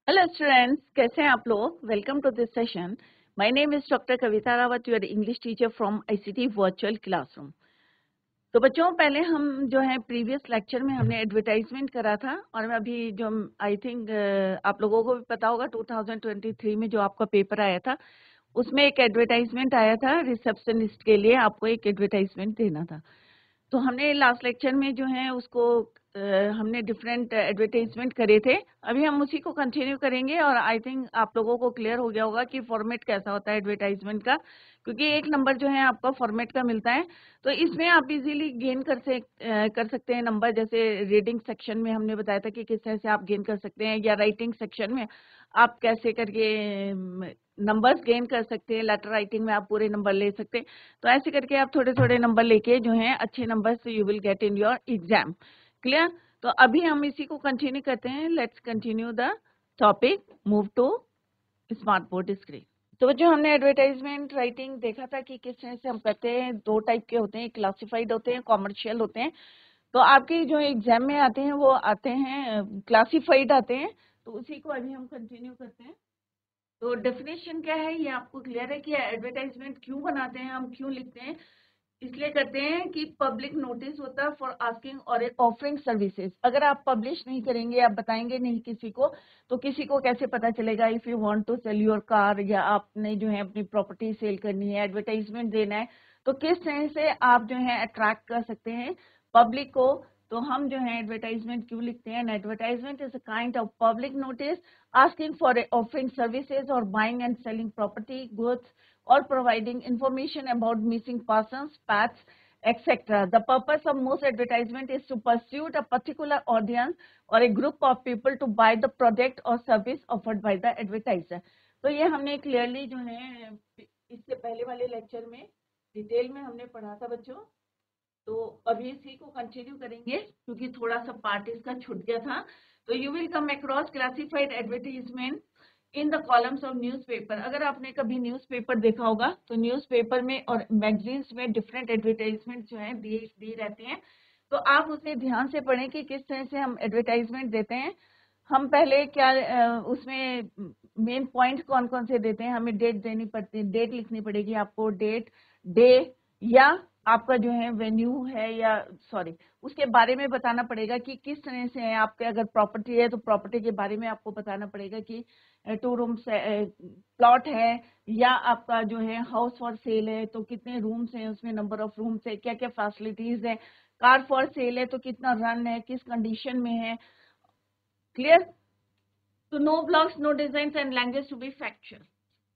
Hello students, कैसे हैं आप लोग। Welcome to this session. My name is doctor Kavita Rawat, your English teacher from ICT virtual classroom. तो बच्चों, पहले हम जो है प्रीवियस लेक्चर में हमने एडवर्टाइजमेंट करा था, और अभी जो आई थिंक आप लोगों को भी पता होगा 2023 में जो आपका पेपर आया था उसमें एक एडवर्टाइजमेंट आया था रिसेप्शनिस्ट के लिए, आपको एक एडवर्टाइजमेंट देना था। तो हमने लास्ट लेक्चर में जो है उसको हमने डिफरेंट एडवर्टाइजमेंट करे थे। अभी हम उसी को कंटिन्यू करेंगे, और आई थिंक आप लोगों को क्लियर हो गया होगा कि फॉर्मेट कैसा होता है एडवर्टाइजमेंट का, क्योंकि एक नंबर जो है आपका फॉर्मेट का मिलता है। तो इसमें आप इजीली गेन कर सकते हैं नंबर। जैसे रीडिंग सेक्शन में हमने बताया था कि किस तरह से आप गेन कर सकते हैं, या राइटिंग सेक्शन में आप कैसे करके नंबर्स गेन कर सकते हैं। लेटर राइटिंग में आप पूरे नंबर ले सकते हैं। तो ऐसे करके आप थोड़े थोड़े नंबर लेके जो हैं अच्छे नंबर से you will get in your exam. Clear. तो अभी हम इसी को कंटिन्यू करते हैं। Let's continue the topic. Move to smart board screen. तो बच्चों, हमने एडवर्टाइजमेंट राइटिंग देखा था कि किस तरह से हम करते हैं। दो टाइप के होते हैं, क्लासिफाइड होते हैं, कॉमर्शियल होते हैं। तो आपके जो एग्जाम में आते हैं वो आते हैं क्लासिफाइड आते हैं। तो उसी को अभी हम कंटिन्यू करते हैं। तो डेफिनेशन क्या है ये आपको क्लियर है कि एडवर्टाइजमेंट क्यों बनाते हैं, हम क्यों लिखते हैं। इसलिए करते हैं कि पब्लिक नोटिस होता है फॉर आस्किंग और ऑफरिंग सर्विसेज। अगर आप पब्लिश नहीं करेंगे, आप बताएंगे नहीं किसी को, तो किसी को कैसे पता चलेगा। If you want to sell your car, या आपने जो है अपनी प्रॉपर्टी सेल करनी है, एडवर्टाइजमेंट देना है, तो किस तरह से आप जो है अट्रैक्ट कर सकते हैं पब्लिक को। तो हम जो है एडवर्टाइजमेंट क्यों लिखते हैं। Advertisement is a kind of public notice asking for offering services or buying and selling property, goods, or providing information about missing persons, pets, etc. The purpose of most advertisement is to pursue a particular audience or a group of people to buy the product or service offered by the advertiser. तो ये हमने clearly जो है इससे पहले वाले lecture में detail में हमने पढ़ा था बच्चों। तो अभी इसी को कंटिन्यू करेंगे क्योंकि थोड़ा सा पार्ट इसका छूट गया था। तो you will come across classified advertisement in the columns of newspaper. अगर आपने कभी न्यूज़पेपर देखा होगा तो न्यूज़पेपर में और मैगजीन्स में डिफरेंट एडवर्टाइजमेंट जो है दी रहती हैं। तो आप उसे ध्यान से पढ़ें कि किस तरह से हम एडवर्टाइजमेंट देते हैं। हम पहले क्या उसमें मेन पॉइंट कौन कौन से देते हैं। हमें डेट देनी पड़ती है, डेट लिखनी पड़ेगी आपको, डेट, डे, या आपका जो है वेन्यू है, या सॉरी उसके बारे में बताना पड़ेगा कि किस तरह से है। आपके अगर प्रॉपर्टी है तो प्रॉपर्टी के बारे में आपको बताना पड़ेगा कि 2 रूम्स प्लॉट है, या आपका जो है हाउस फॉर सेल है तो कितने रूम्स हैं, उसमें नंबर ऑफ रूम्स है, क्या क्या फैसिलिटीज है। कार फॉर सेल है तो कितना रन है, किस कंडीशन में है। क्लियर। तो no blogs, no design and language to be factual,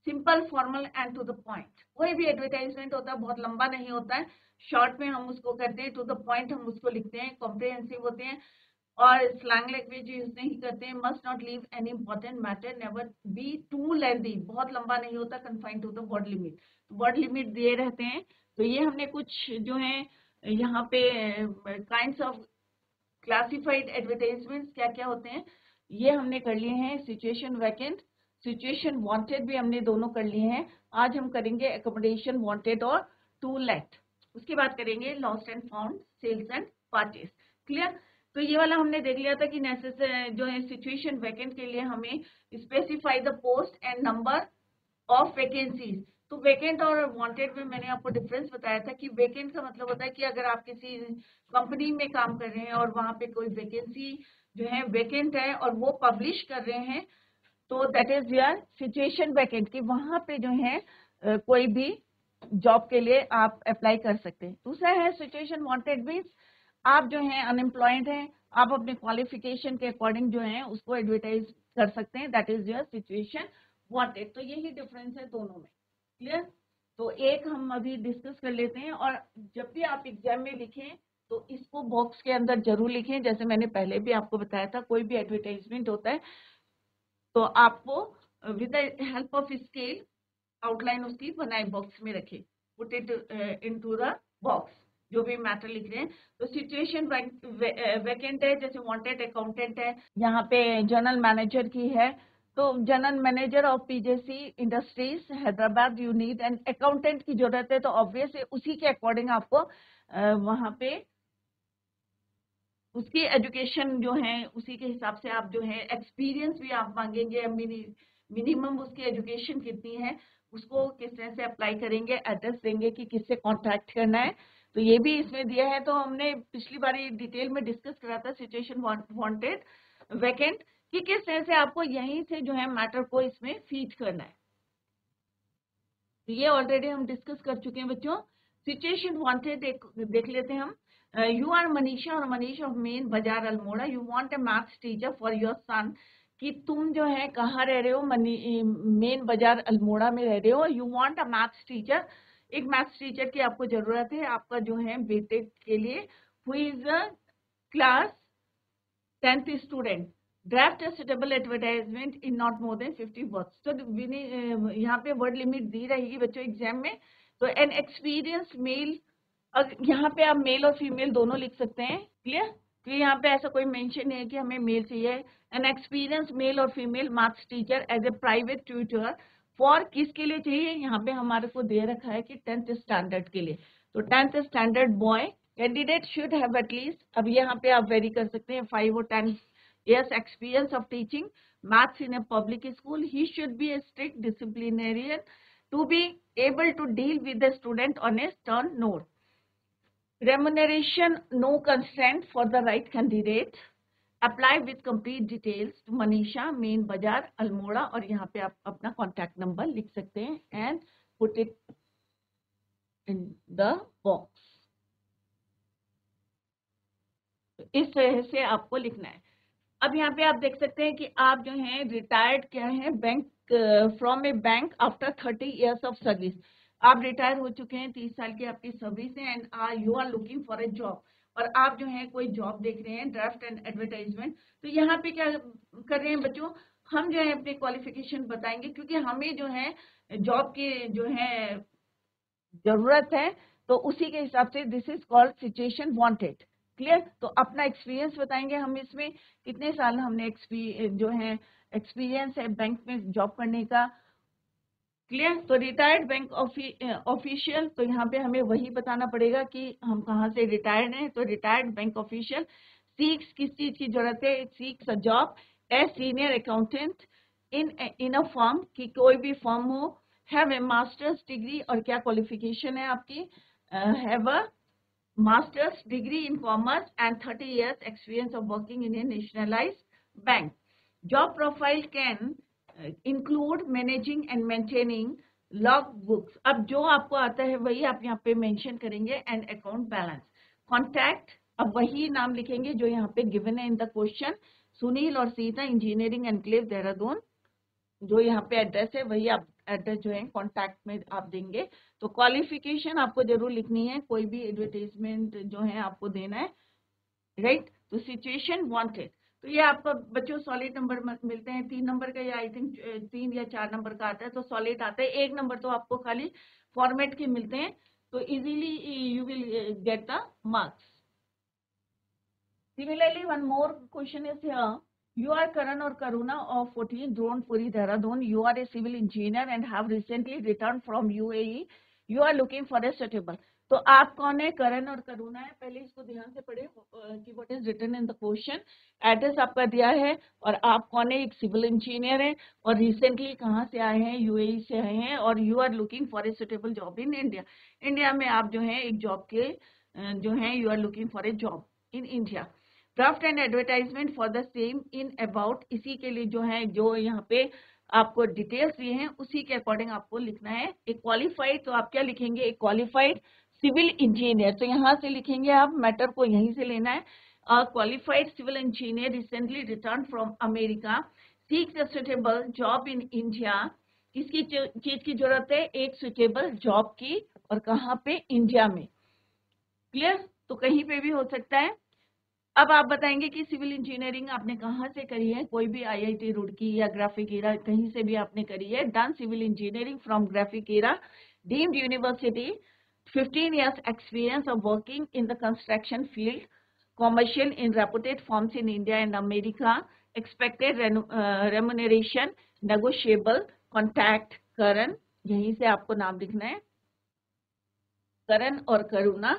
simple, formal and to the point. कोई भी एडवर्टाइजमेंट होता है बहुत लंबा नहीं होता है, शॉर्ट में हम उसको करते हैं, टू द पॉइंट हम उसको लिखते हैं, कॉम्प्रिहेंसिव होते हैं, और स्लैंग लैंग्वेज यूज नहीं करते हैं। Must not leave any important matter, never be too lengthy, बहुत लंबा नहीं होता, confined to the word limit. Word limit दिए रहते हैं। तो ये हमने कुछ जो है यहाँ पे काइंड्स ऑफ क्लासिफाइड एडवर्टाइजमेंट्स क्या क्या होते हैं ये हमने कर लिए हैं। सिचुएशन वैकेंट, सिचुएशन वांटेड भी हमने दोनों कर लिए हैं। आज हम करेंगे एकोमोडेशन वांटेड और टू लेट। उसके बाद करेंगे lost and found, sales and parties. Clear. तो ये वाला हमने देख लिया था कि नेसेसरी जो है सिचुएशन वैकेंट के लिए हमें specify the post and number of vacancies. तो वेकेंट और वांटेड में मैंने आपको डिफरेंस बताया था कि वेकेंट का मतलब होता है कि अगर आप किसी कंपनी में काम कर रहे हैं और वहां पे कोई वैकेंसी जो है वेकेंट है और वो पब्लिश कर रहे हैं, तो that is your situation vacant, कि वहां पे जो है कोई भी जॉब के लिए आप अप्लाई कर सकते हैं। दूसरा है सिचुएशन वांटेड मीन्स आप जो है अनएम्प्लॉयड हैं, आप अपने क्वालिफिकेशन के अकॉर्डिंग जो है उसको एडवर्टाइज कर सकते हैं, that is your situation wanted. तो यही डिफरेंस है दोनों में। क्लियर। तो एक हम अभी डिस्कस कर लेते हैं, और जब भी आप एग्जाम में लिखें तो इसको बॉक्स के अंदर जरूर लिखें। जैसे मैंने पहले भी आपको बताया था, कोई भी एडवर्टाइजमेंट होता है तो आपको with the help of scale outline उसकी बनाए बॉक्स में रखें, put it into the box जो भी मैटर लिख रहे हैं। तो सिचुएशन वैकेंट है, जैसे वांटेड अकाउंटेंट है, यहाँ पे जनरल मैनेजर की है। तो general manager of PJC industries Hyderabad, you need and accountant की जरूरत है, तो ऑब्वियस उसी के अकॉर्डिंग आपको वहां पे उसकी एजुकेशन जो है उसी के हिसाब से आप जो है एक्सपीरियंस भी आप मांगेंगे, मिनिमम उसकी एजुकेशन कितनी है उसको किस तरह से अप्लाई करेंगे, एड्रेस देंगे कि किससे कांटेक्ट करना है। तो ये भी इसमें दिया है। तो हमने पिछली बार डिटेल में डिस्कस करा था सिचुएशन वांटेड वैकेंट कि किस तरह से आपको यहीं से जो है मैटर को इसमें फीड करना है। तो ये ऑलरेडी हम डिस्कस कर चुके हैं बच्चों। सिचुएशन वांटेड देख लेते हैं हम। यू आर मनीषा और मनीष ऑफ मेन बाजार Almora, you want a maths teacher for your son. कि तुम जो है कहाँ रह रहे हो, मेन बाजार अल्मोड़ा में रह रहे हो। You want a maths teacher, एक मैथ्स टीचर की आपको जरूरत है आपका जो है बेटे के लिए। Who is a class 10th student, draft a suitable advertisement in not more than 50 words. तो यहाँ पे वर्ड लिमिट दी रहेगी बच्चों एग्जाम में। तो एन एक्सपीरियंस मेल, यहाँ पे आप मेल और फीमेल दोनों लिख सकते हैं। क्लियर? तो यहाँ पे ऐसा कोई मेंशन नहीं है कि हमें मेल चाहिए। एन एक्सपीरियंस मेल और female maths teacher as a private tutor for, किसके लिए चाहिए, यहाँ पे हमारे को दे रखा है कि 10th स्टैंडर्ड के लिए। तो 10th standard boy candidate should have at least, अब यहाँ पे आप वेरी कर सकते हैं 5 और 10 years experience of teaching maths in a public school. He should be a strict disciplinarian to be able to deal with the student on a stern note. Remuneration, no constraint for the right candidate. Apply with complete details to Manisha, Main Bazaar, Almora, और यहाँ पे आप अपना contact number लिख सकते हैं and put it in the box. इस तरह से आपको लिखना है। अब यहाँ पे आप देख सकते हैं कि आप जो हैं रिटायर्ड क्या है, bank from a bank after 30 years of service. आप रिटायर हो चुके हैं, 30 साल की आपकी सर्विस है and you are looking for a job, और आप जो है कोई जॉब देख रहे हैं, ड्राफ्ट एंड एडवर्टाइजमेंट। तो यहाँ पे क्या कर रहे हैं बच्चों, हम जो है अपनी क्वालिफिकेशन बताएंगे क्योंकि हमें जो है जॉब की जो है जरूरत है। तो उसी के हिसाब से this is called situation wanted. Clear? तो अपना एक्सपीरियंस बताएंगे हम, इसमें कितने साल हमने जो है एक्सपीरियंस है बैंक में जॉब करने का। क्लियर? तो रिटायर्ड बैंक ऑफिशियल, तो यहाँ पे हमें वही बताना पड़ेगा कि हम कहाँ से रिटायर्ड हैं। तो रिटायर्ड बैंक ऑफिशियल सीक्स, किस चीज की जरूरत है, seeks a job as senior accountant in a firm, कि कोई भी फर्म हो। हैव ए मास्टर्स डिग्री, और क्या क्वालिफिकेशन है आपकी, have a master's degree in commerce and 30 years experience of working in a nationalized bank. Job profile can include managing and maintaining log books. अब जो आपको आता है वही आप यहाँ पे मेंशन करेंगे, एंड अकाउंट बैलेंस। कॉन्टैक्ट, अब वही नाम लिखेंगे जो यहाँ पे गिवन है इन द क्वेश्चन। सुनील और सीता, इंजीनियरिंग एनक्लेव देहरादून, जो यहाँ पे एड्रेस है वही आप एड्रेस जो है कॉन्टैक्ट में आप देंगे। तो क्वालिफिकेशन आपको जरूर लिखनी है, कोई भी एडवर्टाइजमेंट जो है आपको देना है, राइट? तो सिचुएशन वांटेड, तो ये आपको बच्चों सॉलिड नंबर मिलते हैं 3 नंबर का, या आई थिंक 3 या 4 नंबर का आता है। तो सॉलिड आता है, 1 नंबर तो आपको खाली फॉर्मेट के मिलते हैं। तो easily you will get the marks. Similarly, one more question is here. You are Karan or Karuna of 14 Dronpuri, Dehradun. You are a civil engineer and have recently returned from UAE. You are looking for a suitable. तो आप कौन है, करण और करुणा है। पहले इसको ध्यान से पढ़े कि what is written in the question. Address आपका दिया है और आप कौन है, एक सिविल इंजीनियर है और रिसेंटली कहाँ से आए हैं, यूएई से आए हैं, और you are looking for a suitable job in India. India में आप जो है एक जॉब के जो है you are looking for a job in India. Draft and advertisement for the same in about, इसी के लिए जो है जो यहाँ पे आपको डिटेल्स दिए हैं उसी के अकॉर्डिंग आपको लिखना है। एक क्वालिफाइड, तो आप क्या लिखेंगे, एक क्वालिफाइड सिविल इंजीनियर, तो यहाँ से लिखेंगे आप, मैटर को यहीं से लेना है। Qualified civil engineer recently return from America, seeks a suitable job in India. किसकी चीज की जरूरत है, एक सुटेबल जॉब की, और कहाँ पे, इंडिया में। क्लियर? तो कहीं पे भी हो सकता है। अब आप बताएंगे कि सिविल इंजीनियरिंग आपने कहाँ से करी है, कोई भी आईआईटी रुड़की या ग्राफिकेरा कहीं से भी आपने करी है। Done civil engineering from Graphic Era deemed university, 15 years experience of working in the construction field, commercial in reputed firms in India and America, expected remuneration negotiable, contact करण, यहीं से आपको नाम लिखना है, करण और करुणा,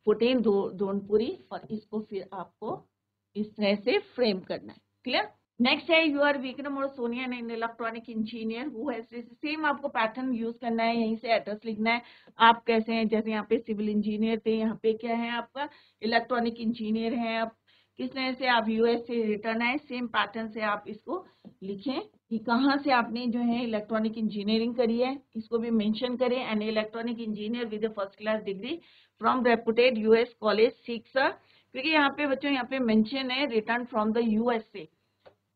14 दोनपुरी, और इसको फिर आपको इस तरह से फ्रेम करना है। क्लियर? नेक्स्ट है यू आर विक्रम और सोनिया इन electronic engineer who has same आपको पैटर्न यूज करना है, यहीं से एड्रेस लिखना है। आप कैसे हैं, जैसे यहाँ पे सिविल इंजीनियर थे, यहाँ पे क्या है आपका इलेक्ट्रॉनिक इंजीनियर है। आप किस तरह से आप यूएस से रिटर्न आए, सेम पैटर्न से आप इसको लिखें कि कहाँ से आपने जो है इलेक्ट्रॉनिक इंजीनियरिंग करी है, इसको भी मेंशन करें। An electronic engineer with first class degree from reputed US college seeks, क्योंकि यहाँ पे बच्चों यहाँ पे मेंशन है रिटर्न फ्रॉम द यूएस से।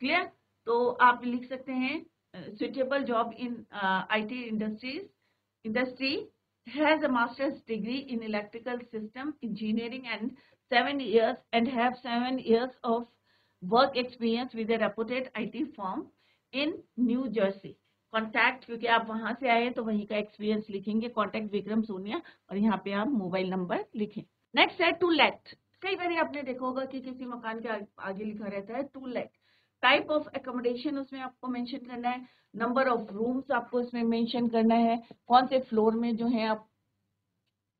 क्लियर? तो आप लिख सकते हैं suitable job in IT industry has a masters degree in electrical system engineering and 7 years and have 7 years of work experience with a reputed IT firm in New Jersey. Contact, क्योंकि आप वहां से आए तो वहीं का एक्सपीरियंस लिखेंगे, contact Vikram Sonia, और यहाँ पे आप मोबाइल नंबर लिखें। नेक्स्ट है टू लेट। कई बार आपने देखा होगा कि किसी मकान के आगे लिखा रहता है to let. Type of accommodation उसमें आपको मेंशन करना है, नंबर ऑफ रूम्स आपको इसमें मेंशन करना है, कौन से फ्लोर में जो है आप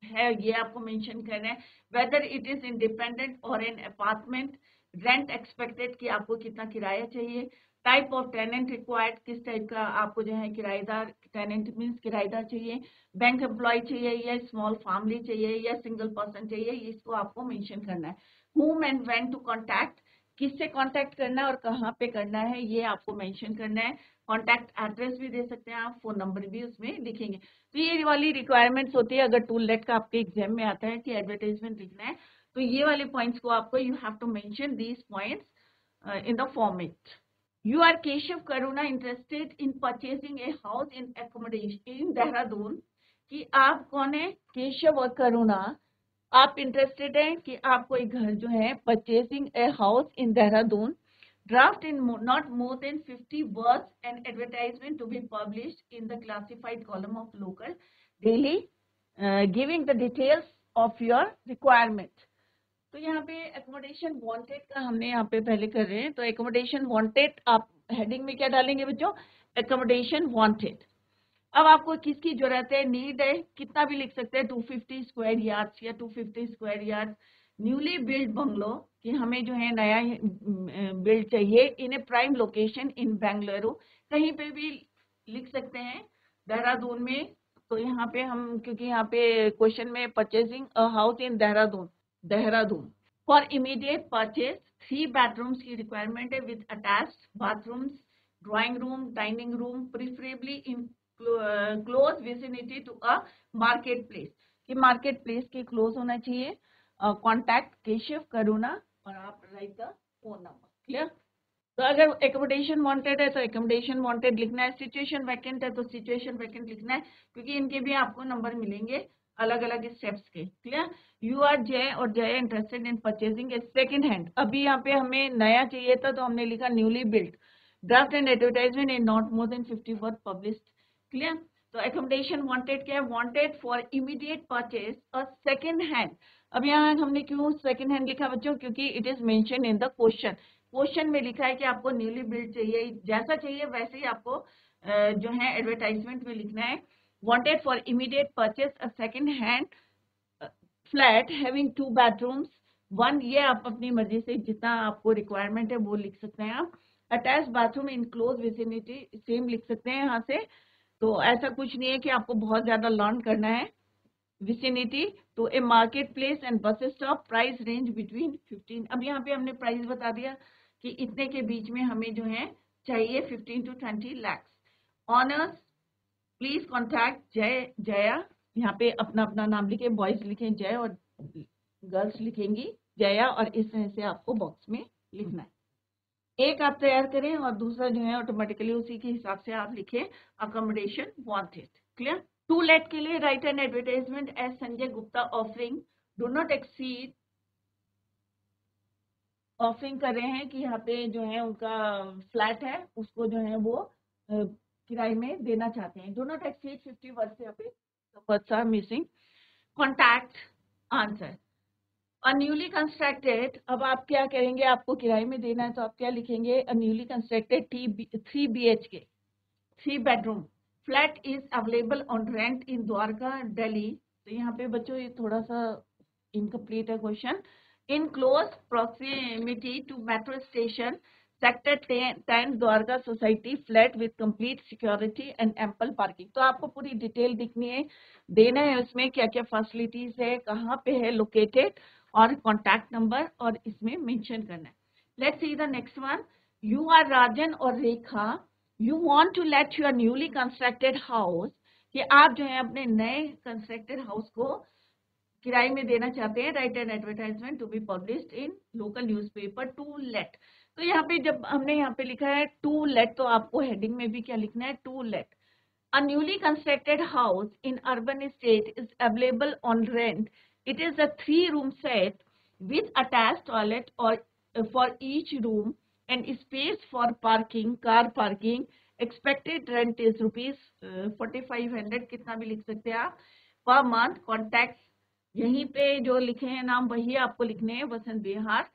है ये आपको मेंशन करना है, वेदर इट इज इंडिपेंडेंट और एन अपार्टमेंट, रेंट एक्सपेक्टेड कि आपको कितना किराया चाहिए, टाइप ऑफ टेनेंट रिक्वायर्ड, किस टाइप का आपको जो है किराएदार, टेनेंट मीन्स किराएदार चाहिए, बैंक एम्प्लॉय चाहिए या स्मॉल फैमिली चाहिए या सिंगल पर्सन चाहिए, इसको आपको मेंशन करना है। whom and when to contact, किससे कांटेक्ट करना है और कहाँ पे करना है ये आपको मेंशन करना है। कॉन्टैक्ट एड्रेस भी दे सकते हैं आप, फोन नंबर भी उसमें लिखेंगे। तो ये वाली रिक्वायरमेंट्स होती है अगर टूल लेट का आपके एग्जाम में आता है कि एडवर्टाइजमेंट लिखना है, तो ये वाले पॉइंट्स को आपको you have to mention these points in the format. You are Keshav Karuna interested in purchasing a house in accommodation in Dehradun, कि आप कौन है, केशव और करुणा, आप इंटरेस्टेड हैं कि आप कोई घर जो है purchasing a house in Dehradun, draft in not more than 50 words and advertisement to be published in the classified column of local daily, giving the details of your requirement। तो यहाँ पे एकोमोडेशन वांटेड का हमने यहाँ पे पहले कर रहे हैं, तो एकोमोडेशन वांटेड आप हेडिंग में क्या डालेंगे बच्चों, एकोमोडेशन वांटेड। अब आपको किसकी जरूरत है, नीड है, कितना भी लिख सकते हैं, 250 स्क्वायर यार्ड्स या 250 square yards, newly build bungalow, कि हमें जो है नया बिल्ड चाहिए, इन ए प्राइम लोकेशन इन बेंगलुरु, कहीं पे भी लिख सकते हैं देहरादून में। तो यहाँ पे हम, क्योंकि यहाँ पे क्वेश्चन में purchasing a house in Dehradun for immediate purchase, 3 bedrooms की रिक्वायरमेंट है with attached bathrooms, drawing room, dining room, preferably in close vicinity to a market place, कि मार्केट प्लेस के क्लोज होना चाहिए। कॉन्टैक्ट केशव करुणा और आप write the phone number. Clear? तो अगर एकोमोडेशन वांटेड है तो एकोमोडेशन वांटेड लिखना है, सिचुएशन वैकेंट है तो सिचुएशन वैकेंट लिखना है, क्योंकि इनके भी आपको नंबर मिलेंगे अलग अलग स्टेप्स के। क्लियर? यू आर जय और जय interested in purchasing A second hand, अभी यहाँ पे हमें नया चाहिए था तो हमने लिखा newly built, draft and advertisement in not more than 50 word published. Clear? तो एकोमोडेशन वांटेड क्या है, wanted for immediate purchase a second hand. अब यहाँ हमने क्यों सेकेंड हैंड लिखा बच्चों, क्योंकि it is mention in the question में लिखा है कि आपको न्यूली बिल्ड चाहिए, जैसा चाहिए वैसे ही आपको जो है एडवर्टाइजमेंट में लिखना है। Wanted for immediate purchase a second hand flat having 2 bedrooms 1, ये आप अपनी मर्जी से जितना आपको रिक्वायरमेंट है वो लिख सकते हैं आप। अटैच बाथरूम इन क्लोज विसिनिटी, सेम लिख सकते हैं यहाँ से। तो ऐसा कुछ नहीं है कि आपको बहुत ज्यादा लर्न करना है। Vicinity to a market place and bus stop, price range between 15, अब यहाँ पे हमने प्राइस बता दिया कि इतने के बीच में हमें जो है चाहिए 15 to 20 lakhs। Honours please contact Jaya, यहाँ पे अपना अपना नाम लिखे, बॉयज लिखें जय और गर्ल्स लिखेंगी जया, और इस तरह से आपको बॉक्स में लिखना है। एक आप तैयार करें और दूसरा जो है ऑटोमेटिकली उसी के हिसाब से आप लिखें accommodation wanted. Clear? To let के लिए write an advertisement as Sanjay Gupta offering do not exceed, offering कर रहे हैं कि यहाँ पे जो है उनका फ्लैट है उसको जो है वो किराए में देना चाहते हैं। डू नॉट एक्सीड 50 वर्ड से यहाँ पे words are missing. Contact answer a newly constructed, अब आप क्या करेंगे, आपको किराए में देना है तो आप क्या लिखेंगे, a newly constructed 3 BHK 3 bedroom flat is available on rent in Dwarka Delhi. तो यहाँ पे बच्चों ये थोड़ा सा इनकम्प्लीट है question, in close proximity to metro station, sector 10 Dwarka society flat with complete security and ample parking. तो आपको पूरी डिटेल दिखनी है, देना है उसमें क्या क्या फैसिलिटीज है, कहाँ पे है लोकेटेड और कॉन्टैक्ट नंबर और इसमें मेंशन करना है। Let's see the next one. You are Rajan और Rekha, you want to let your newly constructed house, कि आप जो है अपने नए कंस्ट्रक्टेड हाउस को किराए में देना चाहते हैं, write an advertisement to be published in local newspaper to let. तो यहाँ पे जब हमने यहाँ पे लिखा है टू लेट, तो आपको हेडिंग में भी क्या लिखना है, to let. A newly constructed house in urban state is available on rent. It is a 3-room set with attached toilet or for each room and space for parking, car parking. Expected rent is rupees 4500, कितना भी लिख सकते हैं आप, per month. Contact यहीं पे जो लिखे हैं नाम वही आपको लिखने हैं, वसंत विहार।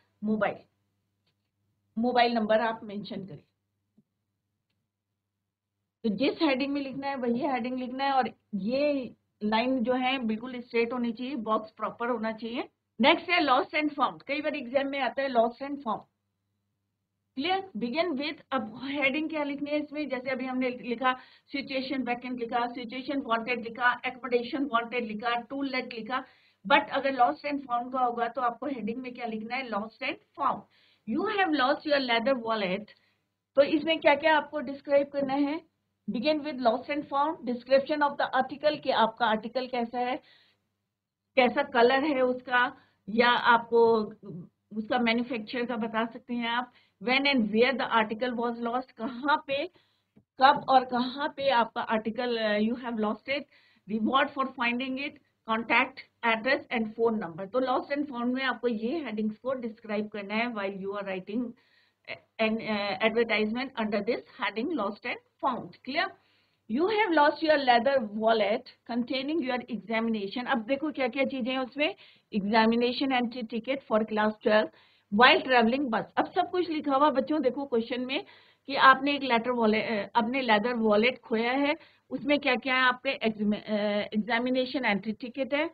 मोबाइल नंबर आप मेंशन करें। तो जिस हेडिंग में लिखना है वही हेडिंग लिखना है, और ये लाइन जो है बिल्कुल स्ट्रेट होनी चाहिए, बॉक्स प्रॉपर होना चाहिए। नेक्स्ट है लॉस्ट एंड फाउंड। कई बार एग्जाम में आता है lost and found. Clear? Begin with, अब हेडिंग क्या लिखनी है इसमें, जैसे अभी हमने लिखा सिचुएशन वैकेंट लिखा, सिचुएशन वांटेड लिखा, एकोमोडेशन वांटेड लिखा, टू लेट लिखा। बट अगर लॉस्ट एंड फाउंड का होगा तो आपको हेडिंग में क्या लिखना है, lost and found. You have lost your leather wallet. तो इसमें क्या क्या आपको डिस्क्राइब करना है, begin with lost and found, description of the article, कि आपका आर्टिकल कैसा है, कैसा कलर है उसका, या आपको उसका मैन्युफैक्चर का बता सकते हैं आप। When and where the article was lost, कहाँ पे, कब और कहाँ पे आपका article you have lost it, reward for finding it, contact address and phone number. तो लॉस्ट एंड फाउंड में आपको ये हेडिंग्स को डिस्क्राइब करना है while you are writing an advertisement under this heading lost and found. Clear? You have lost your leather wallet containing your examination. अब देखो क्या क्या चीजें हैं उसमें, examination entry ticket for class 12 while traveling bus। अब सब कुछ लिखा हुआ बच्चों, देखो क्वेश्चन में कि आपने एक अपने लेदर वॉलेट खोया है, उसमें क्या क्या है, आपके एग्जामिनेशन एंट्री टिकट है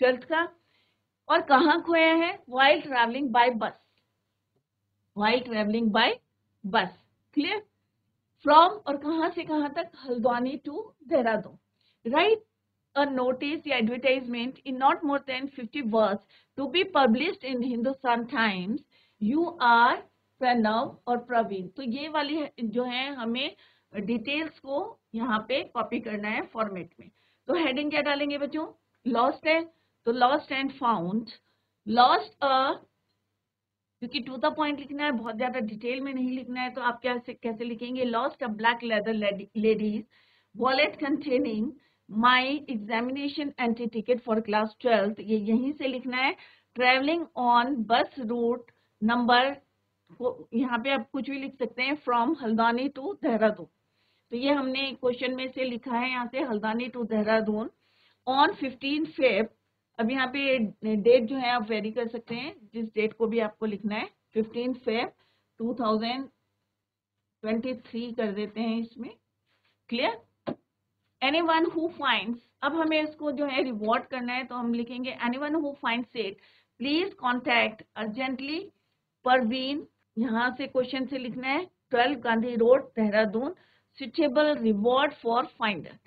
12th का, और कहाँ खोया है, while traveling by bus, while traveling by bus। Clear? From, और कहाँ से कहाँ तक, Haldwani to Dehradun. Write a notice या advertisement in not more than 50 words to be published in Hindustan Times. You are Pranav और प्रवीण। तो ये वाली जो है हमें डिटेल्स को यहाँ पे कॉपी करना है फॉर्मेट में। तो हेडिंग क्या डालेंगे बच्चों, लॉस्ट है, तो लॉस्ट एंड फाउंड। लॉस्ट क्योंकि टू द पॉइंट लिखना है, बहुत ज्यादा डिटेल में नहीं लिखना है, तो आप कैसे लिखेंगे, lost a black leather ladies wallet containing my examination entry ticket for class 12। ये यहीं से लिखना है। Travelling on bus route number, यहाँ पे आप कुछ भी लिख सकते हैं, फ्रॉम हल्द्वानी टू देहरादून। तो ये हमने क्वेश्चन में से लिखा है यहाँ से, Haldwani to Dehradun on 15 Feb। अब यहाँ पे डेट जो है आप वेरी कर सकते हैं, जिस डेट को भी आपको लिखना है, 15 Feb 2023 कर देते हैं इसमें। क्लियर? एनीवन हु फाइंड्स, अब हमें इसको जो है रिवॉर्ड करना है, तो हम लिखेंगे anyone who finds it please contact urgently Parveen. यहाँ से क्वेश्चन से लिखना है 12 Gandhi road Dehradun, suitable reward for finder,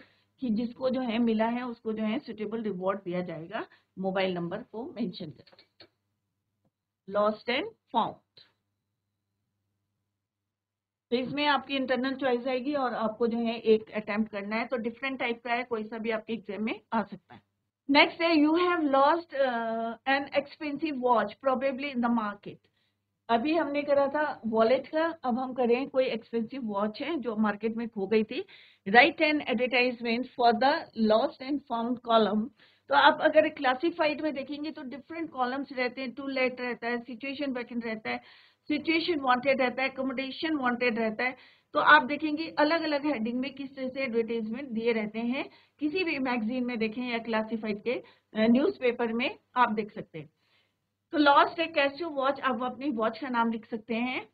कि जिसको जो है मिला है उसको जो है सुटेबल रिवॉर्ड दिया जाएगा, मोबाइल नंबर को मेंशन करके। लॉस्ट एंड फाउंड, तो इसमें आपकी इंटरनल चॉइस आएगी और आपको जो है एक अटेम्प्ट करना है, तो डिफरेंट टाइप का है, कोई सा भी आपके एग्जाम में आ सकता है। नेक्स्ट है you have lost an expensive watch probably in the market. अभी हमने करा था वॉलेट का, अब हम करें कोई एक्सपेंसिव वॉच है जो मार्केट में खो गई थी। Right an advertisement for the lost and found column. तो आप अगर क्लासिफाइड में देखेंगे तो डिफरेंट कॉलम्स रहते हैं, टू लेट रहता है, सिचुएशन वैकेंट रहता है, सिचुएशन वांटेड रहता है, अकोमोडेशन वांटेड रहता है। तो आप देखेंगे अलग अलग हेडिंग में किस तरह से एडवर्टाइजमेंट दिए रहते हैं, किसी भी मैगजीन में देखें या क्लासिफाइड के न्यूज़पेपर में आप देख सकते हैं। तो लॉस्ट है कैसियो वॉच, आप अपनी वॉच का नाम लिख सकते हैं,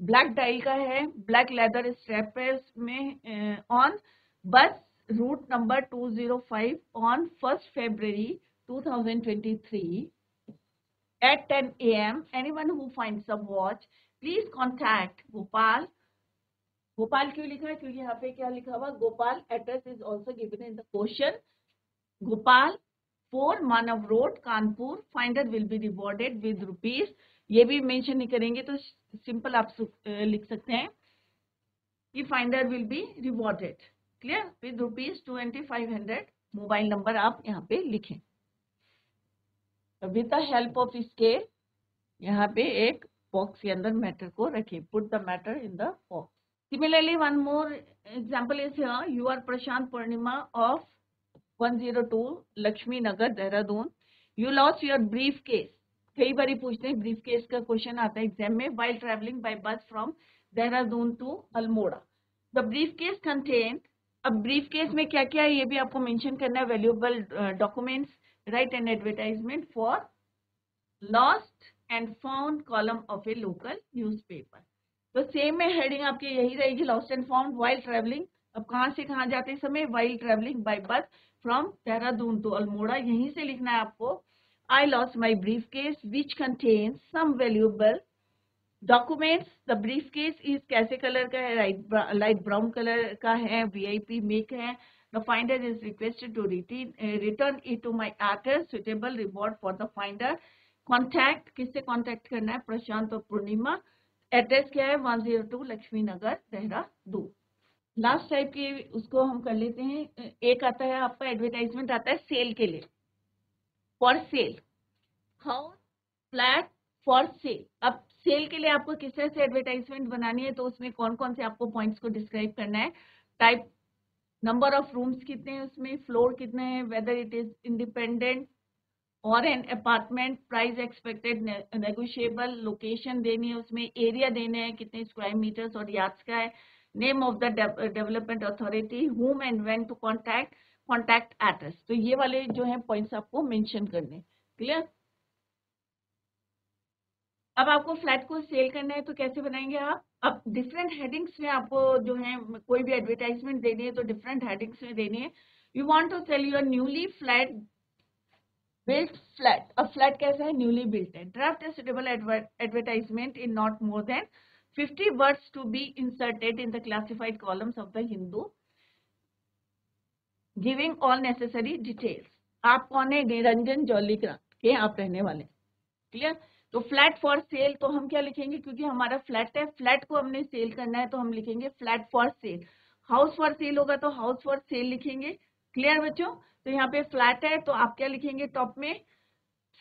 ब्लैक डायल का है, ब्लैक लेदर स्ट्रैप है उसमें, on bus route number 205 on 1 February 2023। at 10 a.m. Anyone who finds a watch, please contact Gopal. Gopal क्यों लिखा है? क्योंकि यहाँ पे क्या लिखा हुआ? Gopal address is also given in the question. Gopal 4 Manav road Kanpur. Finder will be rewarded with rupees. ये भी मेंशन नहीं करेंगे तो सिंपल आप लिख सकते हैं कि finder will be rewarded. Clear? With rupees 2500. Mobile number आप यहाँ पे लिखें. With the help of scale यहाँ पे एक बॉक्स के अंदर मैटर को रखें. Put the matter in the box. Similarly, one more example is here. You are Prashant Purnima of 102 Lakshmi Nagar, Dehradun. You lost your briefcase. कई बारी पूछते हैं briefcase का क्वेश्चन आता है एग्जाम में. While traveling by bus from Dehradun to Almora. The briefcase contained. अब briefcase में क्या क्या है ये भी आपको मेंशन करना है. Valuable documents, write an advertisement for lost and found column of a local newspaper. तो सेम में हेडिंग आपकी यही रहेगी, lost and found while travelling. अब कहाँ से कहाँ जाते समय? While travelling by bus from Dehradun to Almora. यहीं से लिखना है आपको. I lost my briefcase which contains some valuable documents. The briefcase is कैसे कलर का है? लाइट ब्राउन कलर का है. VIP मेक है. The finder is requested to return it to my address. Suitable reward for the finder. Contact, किससे contact करना है? प्रशांत और पूर्णिमा. एड्रेस क्या है? 102 लक्ष्मी नगर, देहरादून. लास्ट टाइप की उसको हम कर लेते हैं. एक आता है आपका एडवर्टाइजमेंट आता है सेल के लिए. For sale, house flat for cell. अब सेल के लिए आपको किस तरह से एडवर्टाइजमेंट बनानी है तो उसमें कौन कौन से आपको पॉइंट्स को डिस्क्राइब करना है. टाइप, नंबर ऑफ रूम्स कितने हैं उसमें, फ्लोर कितने हैं, वेदर इट इज इंडिपेंडेंट और an apartment, price expected negotiable, location देनी है उसमें, एरिया देने हैं कितने स्क्वायर मीटर्स और यार्ड्स का है, name of the development authority, whom and when to contact, contact address. तो ये वाले जो है पॉइंट्स आपको मेंशन करने. क्लियर? अब आपको फ्लैट को सेल करना है तो कैसे बनाएंगे आप? अब डिफरेंट हेडिंग्स में आपको जो है कोई भी एडवर्टाइजमेंट देनी है तो डिफरेंट हेडिंग्स में देनी है. You want to sell your newly flat built flat. अब फ्लैट कैसा है? न्यूली बिल्ट है. Draft a suitable advertisement in not more than 50 words to be inserted in the classified columns of the Hindu, giving all necessary details. आप कौन है? निरंजन जौलीग्रांट के आप रहने वाले. क्लियर? तो फ्लैट फॉर सेल तो हम क्या लिखेंगे? क्योंकि हमारा फ्लैट है, फ्लैट को हमने सेल करना है तो हम लिखेंगे flat for cell. House for cell होगा तो हाउस फॉर सेल लिखेंगे. क्लियर बच्चों? तो यहाँ पे फ्लैट है तो आप क्या लिखेंगे टॉप में?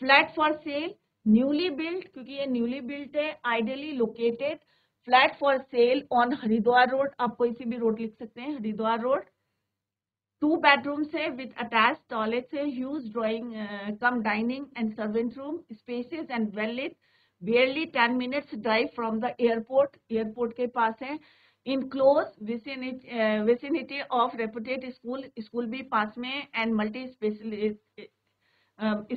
Flat for sale, newly built, क्योंकि ये न्यूली बिल्ट है, ideally located. Flat for sale on Haridwar road, आप कोई सी भी रोड लिख सकते हैं, हरिद्वार रोड. 2 bedrooms है विद अटैच टॉयलेट है, huge drawing cum dining and servant room, spaces and well lit, barely 10 minutes drive from the airport, airport के पास है. In close vicinity of reputed school, school भी पास में, and multi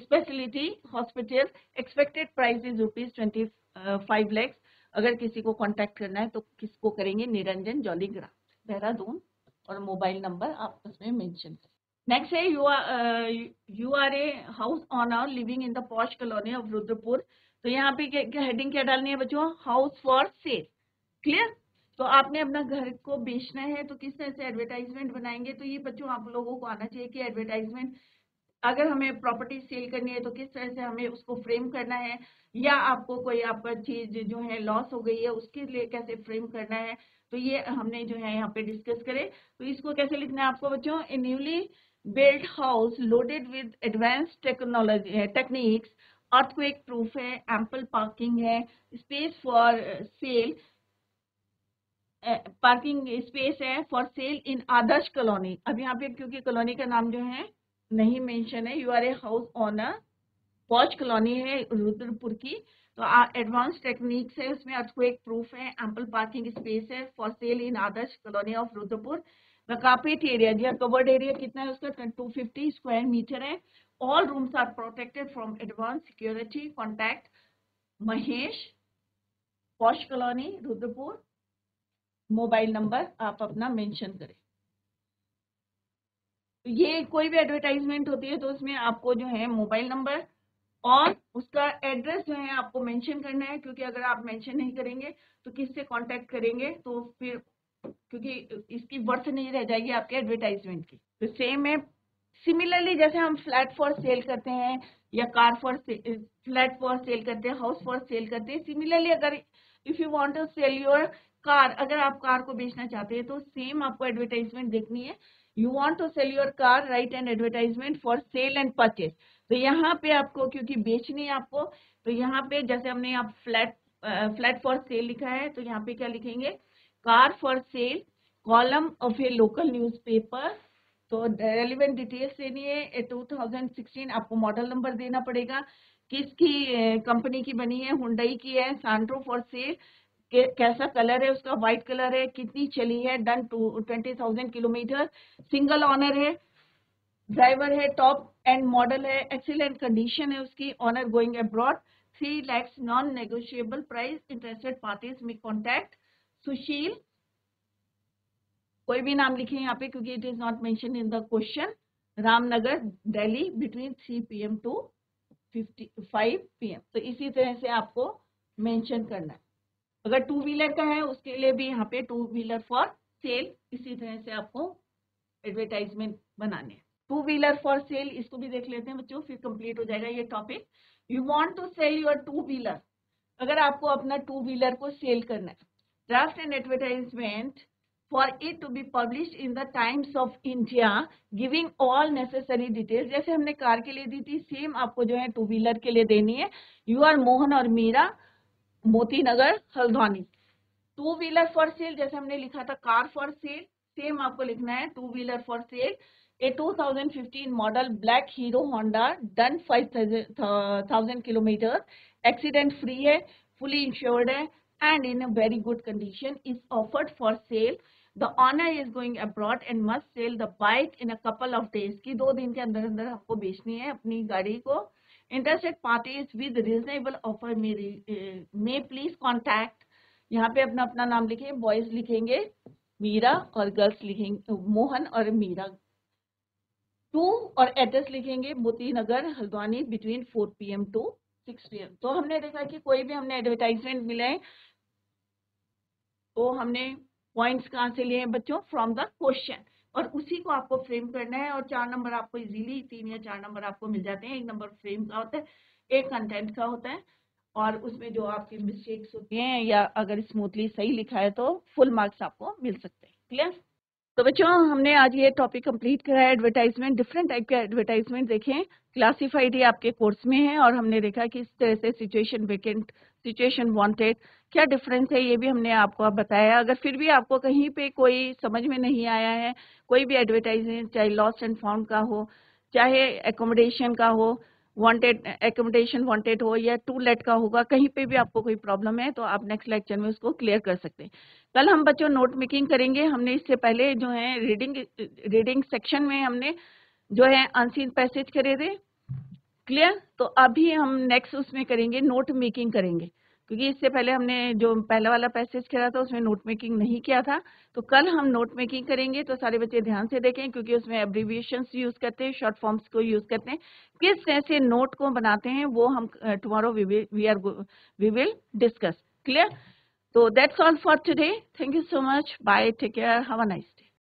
speciality hospital. Expected price is ₹25 lakhs. अगर किसी को contact करना है तो किसको करेंगे? निरंजन जौलीग्रांट, देहरादून, और मोबाइल नंबर आप उसमें मेंशन करें. नेक्स्ट है you are a house owner living in the posh colony of Rudrapur. तो यहाँ पे हेडिंग क्या डालनी है बच्चों? House for sale. क्लियर? तो आपने अपना घर को बेचना है तो किस तरह से एडवर्टाइजमेंट बनाएंगे? तो ये बच्चों आप लोगों को आना चाहिए कि एडवर्टाइजमेंट अगर हमें प्रॉपर्टी सेल करनी है तो किस तरह से हमें उसको फ्रेम करना है, या आपको कोई आपका चीज जो है लॉस हो गई है उसके लिए कैसे फ्रेम करना है. तो ये हमने जो है यहाँ पे डिस्कस करे. तो इसको कैसे लिखना है आपको बच्चों? A newly built house loaded with advance technology techniques, earthquake proof है, एम्पल पार्किंग है, space for sale, parking space है for sale in Adarsh colony. अब यहाँ पे क्योंकि कॉलोनी का नाम जो है नहीं मेंशन है, you are a house owner, posh colony है रुद्रपुर की, तो एडवांस टेक्निक्स है उसमें, अर्थक्वेक प्रूफ है, एम्पल पार्किंग स्पेस है for sale in Adarsh colony of Rudrapur. The carpet area, जी कवर्ड एरिया कितना है उसका? 250 स्क्वायर मीटर है. All rooms are protected from advance security. Contact Mahesh, posh colony Rudrapur. Mobile number आप अपना मेंशन करें. ये कोई भी एडवर्टाइजमेंट होती है तो उसमें आपको जो है मोबाइल नंबर और उसका एड्रेस जो है आपको मेंशन करना है, क्योंकि अगर आप मेंशन नहीं करेंगे तो किससे कांटेक्ट करेंगे, तो फिर क्योंकि इसकी वर्थ नहीं रह जाएगी आपके एडवर्टाइजमेंट की। तो सेम है, सिमिलरली जैसे हम फ्लैट फॉर सेल करते हैं या car for flat for sale करते हैं, हाउस फॉर सेल करते हैं, सिमिलरली अगर if you want to sell your car, अगर आप कार को बेचना चाहते हैं तो सेम आपको एडवर्टाइजमेंट देखनी है। You want to sell your car, write an advertisement for sale and purchase. तो यहाँ पे आपको क्योंकि बेचनी है आपको, तो यहाँ पे जैसे हमने यहाँ फ्लैट फॉर सेल लिखा है, तो यहाँ पे क्या लिखेंगे, car for sale, column of A local newspaper. तो रेलिवेंट डिटेल्स देनी है, 2016 आपको मॉडल नंबर देना पड़ेगा, किसकी कंपनी की बनी है, हुंडई की है, सांट्रो फॉर सेल, कैसा कलर है उसका, व्हाइट कलर है, कितनी चली है, डन 20,000 किलोमीटर, सिंगल ऑनर है, ड्राइवर है, टॉप एंड मॉडल है, एक्सीलेंट कंडीशन है उसकी, owner going abroad, 3 lakhs non negotiable price, interested parties में कॉन्टैक्ट सुशील, कोई भी नाम लिखे यहाँ पे क्योंकि it is not mention in the question, Ramnagar Delhi between 3 PM to 5 PM। तो इसी तरह से आपको मेंशन करना है। अगर टू व्हीलर का है उसके लिए भी यहाँ पे टू व्हीलर फॉर सेल, इसी तरह से आपको एडवर्टाइजमेंट बनाने हैं। टू व्हीलर फॉर सेल, इसको भी देख लेते हैं बच्चों, फिर कंप्लीट हो जाएगा ये topic. You want to sell your two wheeler, अगर आपको अपना टू व्हीलर को सेल करना है, draft an advertisement for it to be publish in the Times of India giving all necessary details. जैसे हमने कार के लिए दी थी, सेम आपको जो है टू व्हीलर के लिए देनी है। यू आर मोहन और Meera, Moti Nagar, Haldwani. Two wheeler for sale जैसे हमने लिखा था कार फॉर सेल, सेम आपको लिखना है two wheeler for sale, a 2015 model black Hero Honda, done 5,000 kilometre, accident free है, फुली इंश्योर्ड है and in a very good condition, is offered for sale. The owner is going abroad and must sell the bike in a couple of days, की 2 दिन के अंदर अंदर आपको बेचनी है अपनी गाड़ी को। Interested parties with reasonable offer में प्लीज कॉन्टैक्ट, यहाँ पे अपना अपना नाम लिखेंगे, बॉयज लिखेंगे मीरा और गर्ल्स लिखेंगे मोहन और मीरा, टू और एड्रेस लिखेंगे मोती Nagar Haldwani between 4 PM to 6 PM। तो हमने देखा कि कोई भी हमने एडवर्टाइजमेंट मिले तो हमने पॉइंट्स कहाँ से लिए हैं बच्चों, फ्रॉम द क्वेश्चन, और उसी को आपको फ्रेम करना है। और 4 नंबर आपको इजीली 3 या 4 नंबर आपको मिल जाते हैं। 1 नंबर फ्रेम का होता है, 1 कंटेंट का होता है, और उसमें जो आपकी मिस्टेक्स होती हैं या अगर स्मूथली सही लिखा है तो फुल मार्क्स आपको मिल सकते हैं। क्लियर? तो बच्चों हमने आज ये टॉपिक कंप्लीट करा है, एडवर्टाइजमेंट, डिफरेंट टाइप के एडवर्टाइजमेंट देखें, क्लासिफाइड ही आपके कोर्स में है, और हमने देखा कि इस तरह से सिचुएशन वेकेंट, सिचुएशन वांटेड, क्या डिफरेंस है ये भी हमने आपको बताया। अगर फिर भी आपको कहीं पे कोई समझ में नहीं आया है, कोई भी एडवर्टाइजमेंट चाहे लॉस्ट एंड फाउंड का हो, चाहे एकोमोडेशन का हो, वांटेड एकोमोडेशन वांटेड हो, या टू लेट का होगा, कहीं पे भी आपको कोई प्रॉब्लम है तो आप नेक्स्ट लेक्चर में उसको क्लियर कर सकते हैं। कल हम बच्चों नोट मेकिंग करेंगे। हमने इससे पहले जो है रीडिंग सेक्शन में हमने जो है अनसीन पैसेज करे थे, क्लियर। तो अभी हम नेक्स्ट उसमें करेंगे नोट मेकिंग करेंगे, क्योंकि इससे पहले हमने जो पहला वाला पैसेज करा था उसमें नोट मेकिंग नहीं किया था। तो कल हम नोट मेकिंग करेंगे, तो सारे बच्चे ध्यान से देखें, क्योंकि उसमें एब्रीविएशंस यूज करते हैं, शॉर्ट फॉर्म्स को यूज करते हैं, किस तरह से नोट को बनाते हैं वो हम tomorrow we will discuss. Clear? So that's all for today. Thank you so much. Bye. Take care. Have a nice day.